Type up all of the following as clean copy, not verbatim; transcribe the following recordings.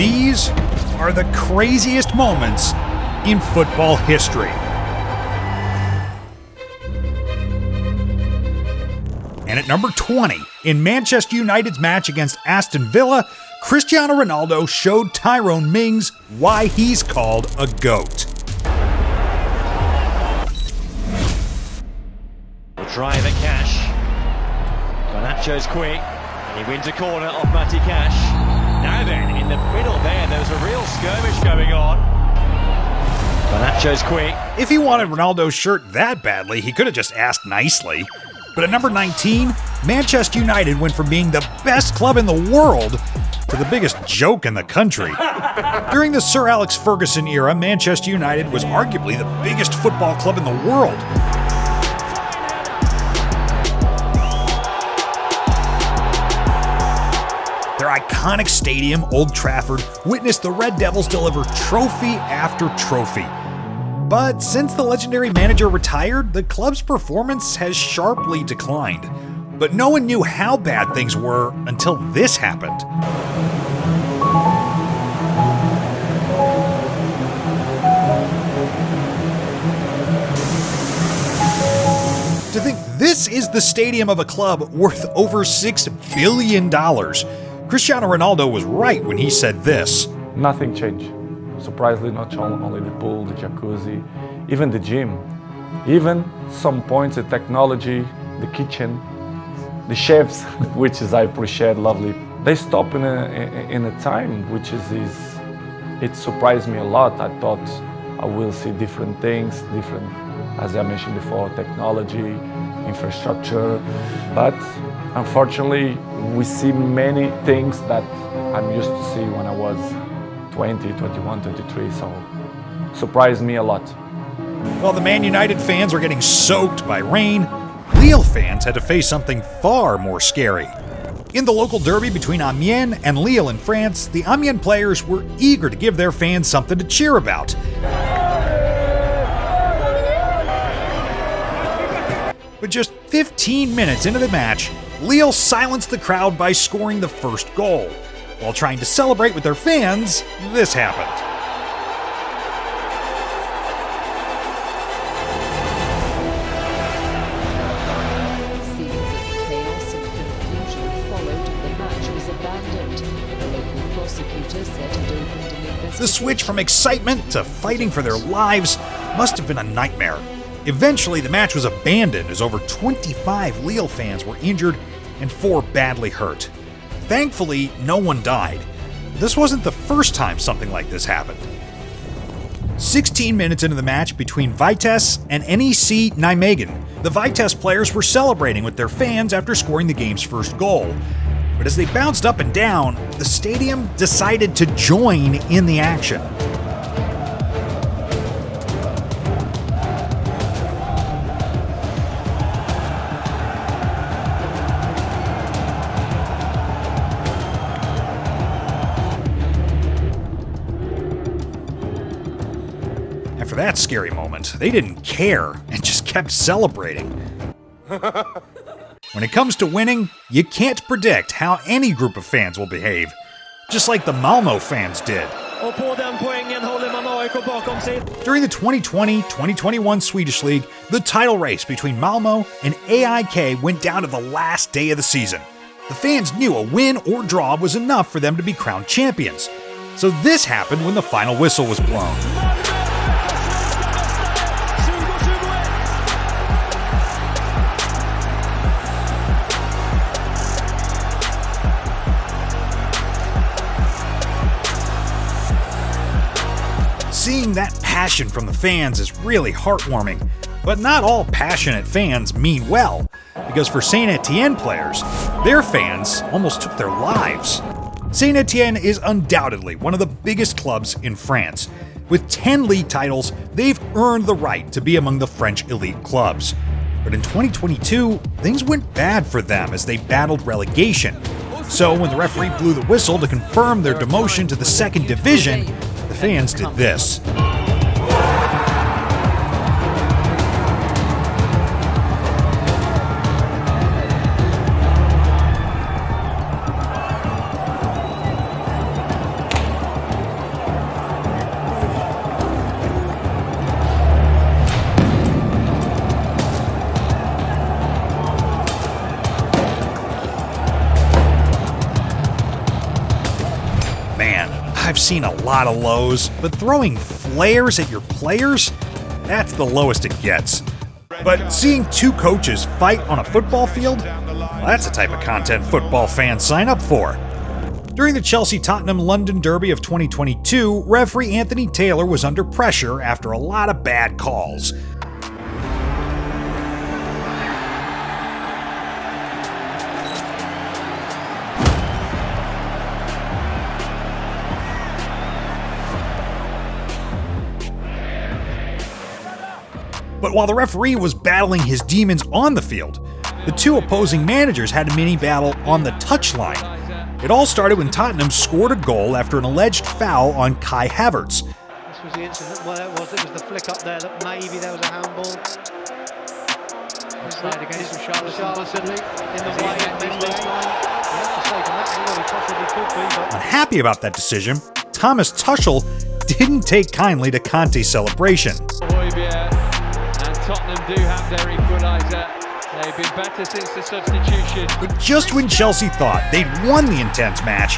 These are the craziest moments in football history. And at number 20, in Manchester United's match against Aston Villa, Cristiano Ronaldo showed Tyrone Mings why he's called a GOAT. We'll try the Cash. Garnacho's quick, and he wins a corner off Matty Cash. Now then, in the middle there's a real skirmish going on. Garnacho's quick. If he wanted Ronaldo's shirt that badly, he could have just asked nicely. But at number 19, Manchester United went from being the best club in the world to the biggest joke in the country. During the Sir Alex Ferguson era, Manchester United was arguably the biggest football club in the world. Their iconic stadium, Old Trafford, witnessed the Red Devils deliver trophy after trophy. But since the legendary manager retired, the club's performance has sharply declined. But no one knew how bad things were until this happened. To think this is the stadium of a club worth over $6 billion. Cristiano Ronaldo was right when he said this. Nothing changed. Surprisingly, not only the pool, the jacuzzi, even the gym. Even some points, the technology, the kitchen, the chefs, which is I appreciate, lovely. They stop in a time which it surprised me a lot. I thought I will see different things, as I mentioned before, technology, infrastructure, but unfortunately we see many things that I'm used to see when I was 20, 21, 23, so surprised me a lot. While the Man United fans were getting soaked by rain, Lille fans had to face something far more scary. In the local derby between Amiens and Lille in France, the Amiens players were eager to give their fans something to cheer about. But just 15 minutes into the match, Lille silenced the crowd by scoring the first goal. While trying to celebrate with their fans, this happened. Scenes of chaos and confusion followed and the match was abandoned. The local prosecutor said he'd opened an investigation. The switch from excitement to fighting for their lives must have been a nightmare. Eventually, the match was abandoned as over 25 Lille fans were injured and 4 badly hurt. Thankfully, no one died. This wasn't the first time something like this happened. 16 minutes into the match between Vitesse and NEC Nijmegen, the Vitesse players were celebrating with their fans after scoring the game's first goal. But as they bounced up and down, the stadium decided to join in the action. After that scary moment, they didn't care and just kept celebrating. When it comes to winning, you can't predict how any group of fans will behave, just like the Malmö fans did. During the 2020-2021 Swedish League, the title race between Malmö and AIK went down to the last day of the season. The fans knew a win or draw was enough for them to be crowned champions. So this happened when the final whistle was blown. Seeing that passion from the fans is really heartwarming, but not all passionate fans mean well, because for Saint Etienne players, their fans almost took their lives. Saint Etienne is undoubtedly one of the biggest clubs in France. With 10 league titles, they've earned the right to be among the French elite clubs. But in 2022, things went bad for them as they battled relegation. So when the referee blew the whistle to confirm their demotion to the second division, the fans did this. I've seen a lot of lows, but throwing flares at your players? That's the lowest it gets. But seeing two coaches fight on a football field? Well, that's the type of content football fans sign up for. During the Chelsea-Tottenham London Derby of 2022, referee Anthony Taylor was under pressure after a lot of bad calls. But while the referee was battling his demons on the field, the two opposing managers had a mini battle on the touchline. It all started when Tottenham scored a goal after an alleged foul on Kai Havertz. This was the incident where it was the flick up there that maybe there was a handball. Side against Richarlison in the way of Messi. Unhappy about that decision, Thomas Tuchel didn't take kindly to Conte's celebration. And Tottenham do have their equaliser. They've been better since the substitution. But just when Chelsea thought they'd won the intense match,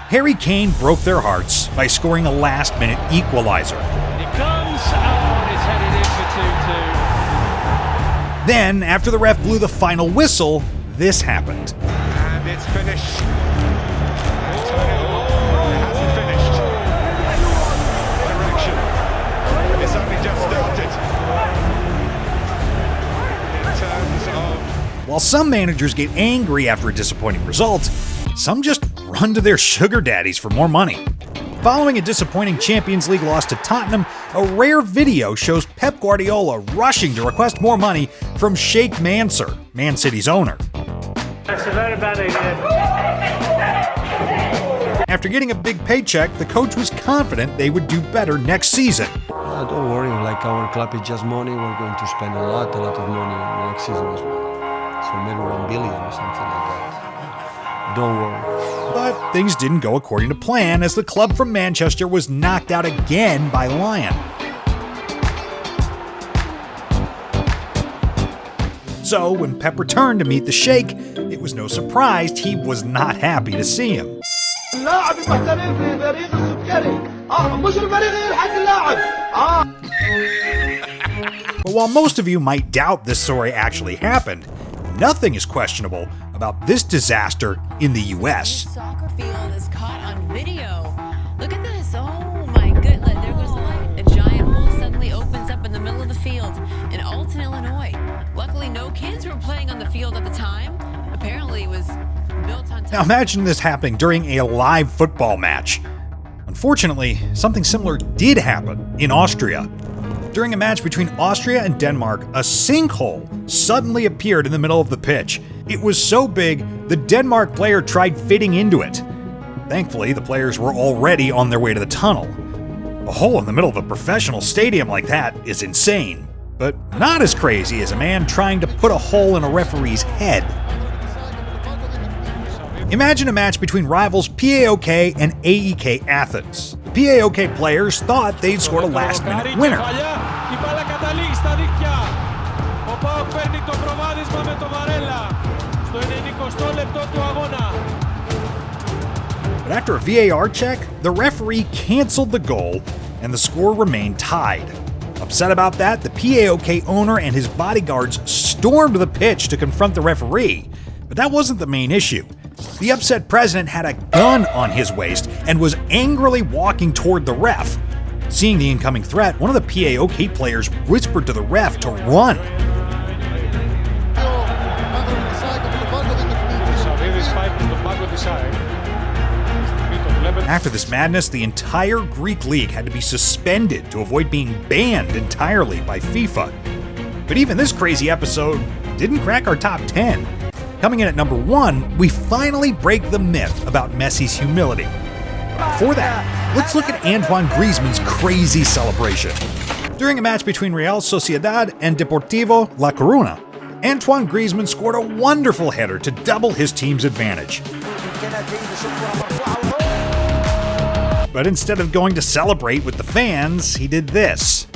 Harry Kane broke their hearts by scoring a last-minute equaliser. He comes, and it's headed in for 2-2. Then, after the ref blew the final whistle, this happened. And it's finished. It hasn't finished. Direction. It's only just started. While some managers get angry after a disappointing result, some just run to their sugar daddies for more money. Following a disappointing Champions League loss to Tottenham, a rare video shows Pep Guardiola rushing to request more money from Sheikh Mansour, Man City's owner. That's a very bad idea. After getting a big paycheck, the coach was confident they would do better next season. Don't worry, like our club is just money, we're going to spend a lot of money next season as well. So maybe 1 billion or something like that. Don't worry. But things didn't go according to plan as the club from Manchester was knocked out again by Lyon. So when Pep returned to meet the Sheikh, it was no surprise he was not happy to see him. But while most of you might doubt this story actually happened, nothing is questionable about this disaster in the US. This soccer field is caught on video. Look at this. Oh my goodness. There goes the light. A giant hole suddenly opens up in the middle of the field in Alton, Illinois. Luckily, no kids were playing on the field at the time. Apparently, it was built on top. Now imagine this happening during a live football match. Unfortunately, something similar did happen in Austria. During a match between Austria and Denmark, a sinkhole suddenly appeared in the middle of the pitch. It was so big, the Denmark player tried fitting into it. Thankfully, the players were already on their way to the tunnel. A hole in the middle of a professional stadium like that is insane, but not as crazy as a man trying to put a hole in a referee's head. Imagine a match between rivals PAOK and AEK Athens. The PAOK players thought they'd scored a last-minute winner. But after a VAR check, the referee canceled the goal and the score remained tied. Upset about that, the PAOK owner and his bodyguards stormed the pitch to confront the referee. But that wasn't the main issue. The upset president had a gun on his waist and was angrily walking toward the ref. Seeing the incoming threat, one of the PAOK players whispered to the ref to run. After this madness, the entire Greek league had to be suspended to avoid being banned entirely by FIFA. But even this crazy episode didn't crack our top 10. Coming in at number 1, we finally break the myth about Messi's humility. Before that, let's look at Antoine Griezmann's crazy celebration. During a match between Real Sociedad and Deportivo La Coruna, Antoine Griezmann scored a wonderful header to double his team's advantage. But instead of going to celebrate with the fans, he did this.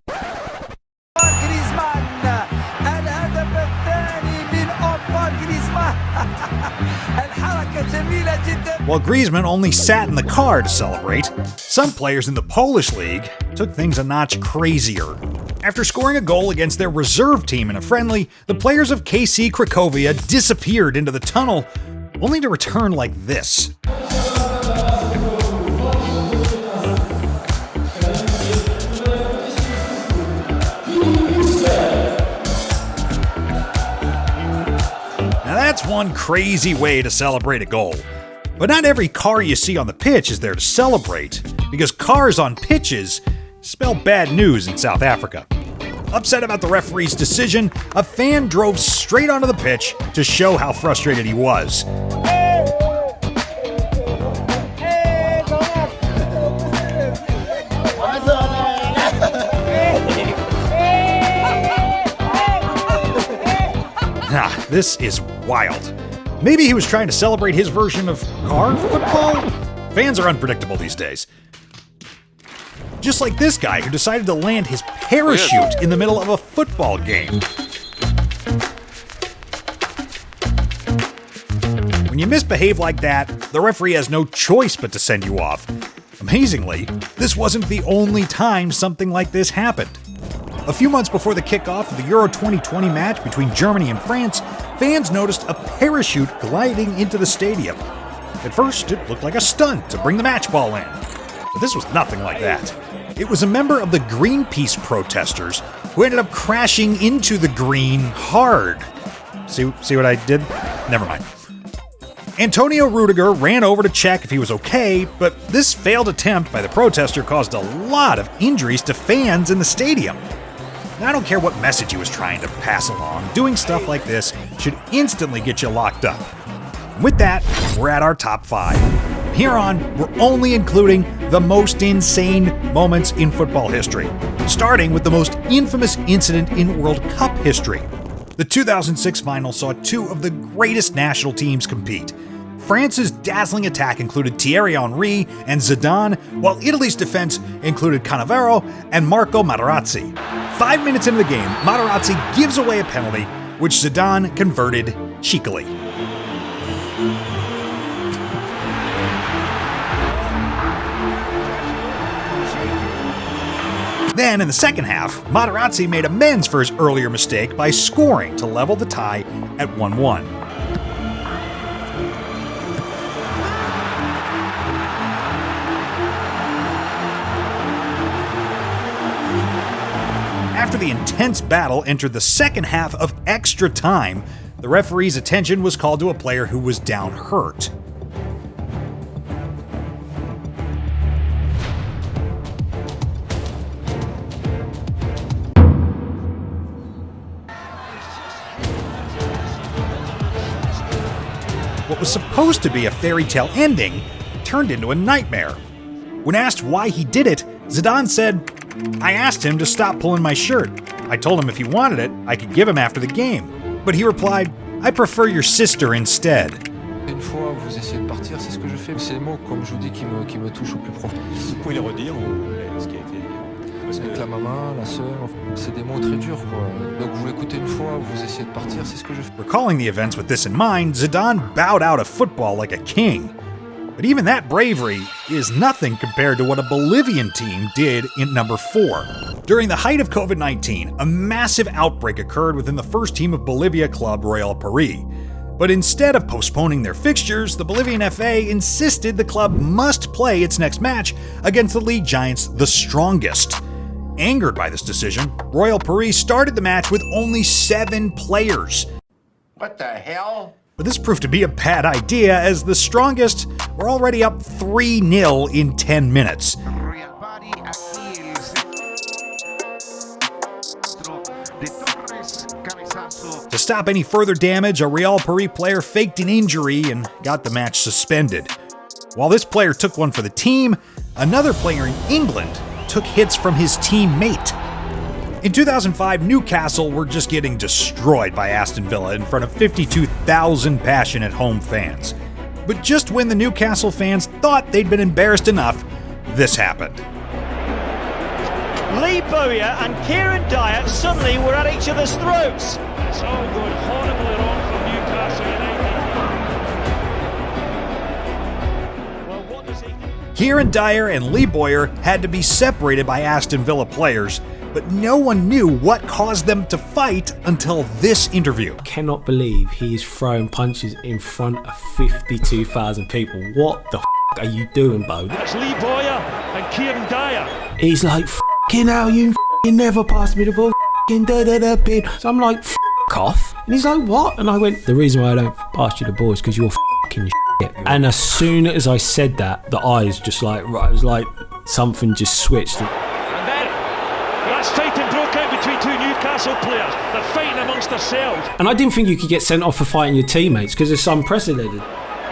الحركة جميلة جدا While Griezmann only sat in the car to celebrate, some players in the Polish league took things a notch crazier. After scoring a goal against their reserve team in a friendly, the players of KC Cracovia disappeared into the tunnel, only to return like this. Now that's one crazy way to celebrate a goal. But not every car you see on the pitch is there to celebrate, because cars on pitches spell bad news in South Africa. Upset about the referee's decision, a fan drove straight onto the pitch to show how frustrated he was. This is wild. Maybe he was trying to celebrate his version of car football? Fans are unpredictable these days. Just like this guy who decided to land his parachute in the middle of a football game. When you misbehave like that, the referee has no choice but to send you off. Amazingly, this wasn't the only time something like this happened. A few months before the kickoff of the Euro 2020 match between Germany and France, fans noticed a parachute gliding into the stadium. At first, it looked like a stunt to bring the match ball in. But this was nothing like that. It was a member of the Greenpeace protesters who ended up crashing into the green hard. See what I did? Never mind. Antonio Rudiger ran over to check if he was okay, but this failed attempt by the protester caused a lot of injuries to fans in the stadium. And I don't care what message he was trying to pass along, doing stuff like this should instantly get you locked up. And with that, we're at our top 5. From here on, we're only including the most insane moments in football history, starting with the most infamous incident in World Cup history. The 2006 final saw two of the greatest national teams compete. France's dazzling attack included Thierry Henry and Zidane, while Italy's defense included Cannavaro and Marco Materazzi. 5 minutes into the game, Materazzi gives away a penalty, which Zidane converted cheekily. Then, in the second half, Materazzi made amends for his earlier mistake by scoring to level the tie at 1-1. After the intense battle entered the second half of extra time, the referee's attention was called to a player who was down hurt. What was supposed to be a fairy tale ending turned into a nightmare. When asked why he did it, Zidane said, "I asked him to stop pulling my shirt. I told him if he wanted it, I could give him after the game. But he replied, I prefer your sister instead." Une fois vous essayez de partir, c'est ce que je fais. C'est les mots, comme je vous dis, qui me touchent au plus profond. Vous pouvez les redire ce qui a été dit? Avec la maman, la sœur, c'est des mots très durs, quoi. Donc vous l'écoutez une fois, vous essayez de partir, c'est ce que je fais. Recalling the events with this in mind, Zidane bowed out of football like a king. But even that bravery is nothing compared to what a Bolivian team did in number 4. During the height of COVID-19, a massive outbreak occurred within the first team of Bolivia club Royal Paris. But instead of postponing their fixtures, the Bolivian FA insisted the club must play its next match against the league giants, the Strongest. Angered by this decision, Royal Paris started the match with only 7 players. What the hell? But this proved to be a bad idea, as the Strongest were already up 3-0 in 10 minutes. To stop any further damage, a Real Paris player faked an injury and got the match suspended. While this player took one for the team, another player in England took hits from his teammate. In 2005, Newcastle were just getting destroyed by Aston Villa in front of 52,000 passionate home fans. But just when the Newcastle fans thought they'd been embarrassed enough, this happened. Lee Bowyer and Kieran Dyer suddenly were at each other's throats. It's all going horribly wrong for Newcastle United. Kieran Dyer and Lee Boyer had to be separated by Aston Villa players, but no one knew what caused them to fight until this interview. Cannot believe he's throwing punches in front of 52,000 people. What the are you doing, Bo? That's Lee Boyer and Kieran Dyer. He's like, f***ing hell, you f***ing never passed me the ball, f***ing da-da-da-pin. So I'm like, f*** off. And he's like, what? And I went, the reason why I don't pass you the ball is because you're f***ing shit. And as soon as I said that, the eyes just like, right, it was like something just switched. And then that fighting broke out between two Newcastle players. They're fighting amongst themselves. And I didn't think you could get sent off for fighting your teammates because it's unprecedented.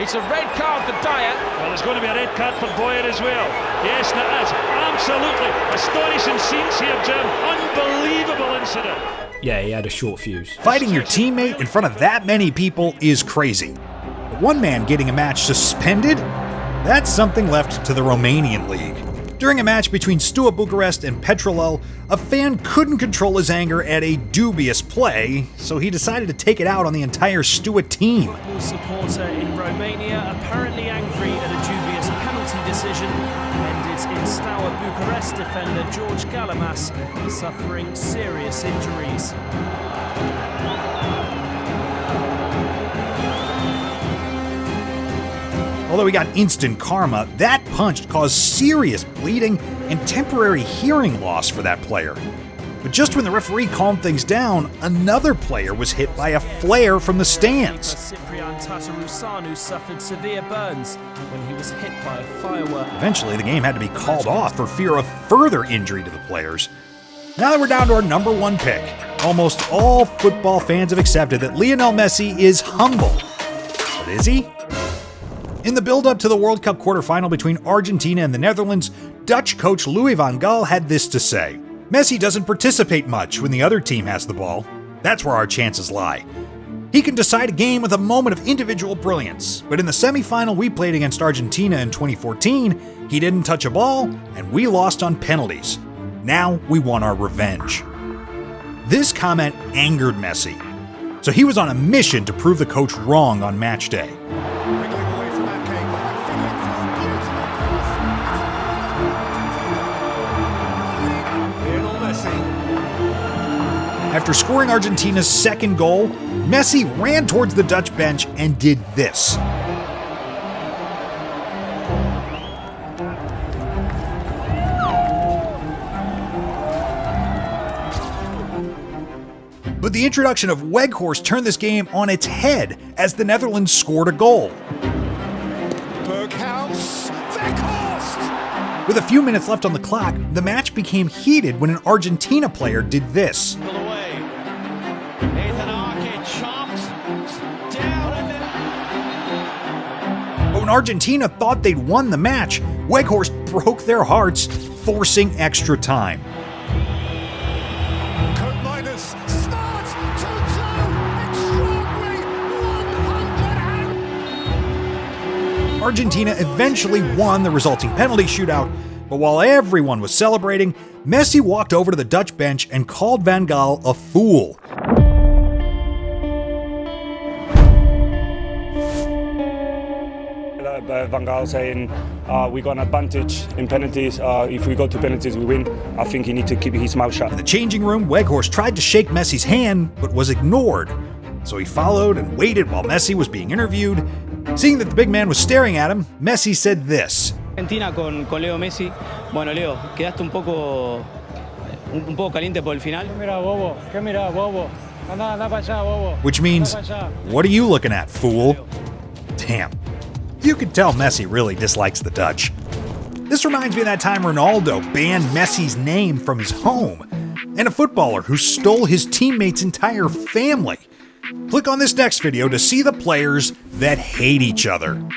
It's a red card for Dyer. Well, there's going to be a red card for Boyer as well. Yes, there is. Absolutely. Astonishing scenes here, Jim. Unbelievable incident. Yeah, he had a short fuse. Fighting your teammate in front of that many people is crazy. But one man getting a match suspended? That's something left to the Romanian league. During a match between Steaua Bucharest and Petrolul, a fan couldn't control his anger at a dubious play, so he decided to take it out on the entire Steaua team. Football supporter in Romania apparently angry at a dubious penalty decision ended in Steaua Bucharest defender George Galamas suffering serious injuries. Although he got instant karma, that punch caused serious bleeding and temporary hearing loss for that player. But just when the referee calmed things down, another player was hit by a flare from the stands. Cyprian Tatarusanu suffered severe burns when he was hit by a firework. Eventually, the game had to be called off for fear of further injury to the players. Now that we're down to our number one pick, almost all football fans have accepted that Lionel Messi is humble. But is he? In the build-up to the World Cup quarterfinal between Argentina and the Netherlands, Dutch coach Louis van Gaal had this to say: Messi doesn't participate much when the other team has the ball. That's where our chances lie. He can decide a game with a moment of individual brilliance, but in the semi-final we played against Argentina in 2014, he didn't touch a ball, and we lost on penalties. Now we want our revenge. This comment angered Messi, so he was on a mission to prove the coach wrong on match day. After scoring Argentina's second goal, Messi ran towards the Dutch bench and did this. But the introduction of Weghorst turned this game on its head as the Netherlands scored a goal. With a few minutes left on the clock, the match became heated when an Argentina player did this. But when Argentina thought they'd won the match, Weghorst broke their hearts, forcing extra time. Argentina eventually won the resulting penalty shootout, but while everyone was celebrating, Messi walked over to the Dutch bench and called Van Gaal a fool. Van Gaal saying we got an advantage in penalties. If we go to penalties, we win. I think he needs to keep his mouth shut. In the changing room, Weghorst tried to shake Messi's hand, but was ignored. So he followed and waited while Messi was being interviewed. Seeing that the big man was staring at him, Messi said this. Argentina con Leo Messi. Bueno, Leo, quedaste un poco caliente por el final. Which means, what are you looking at, fool? Damn. You could tell Messi really dislikes the Dutch. This reminds me of that time Ronaldo banned Messi's name from his home, and a footballer who stole his teammate's entire family. Click on this next video to see the players that hate each other.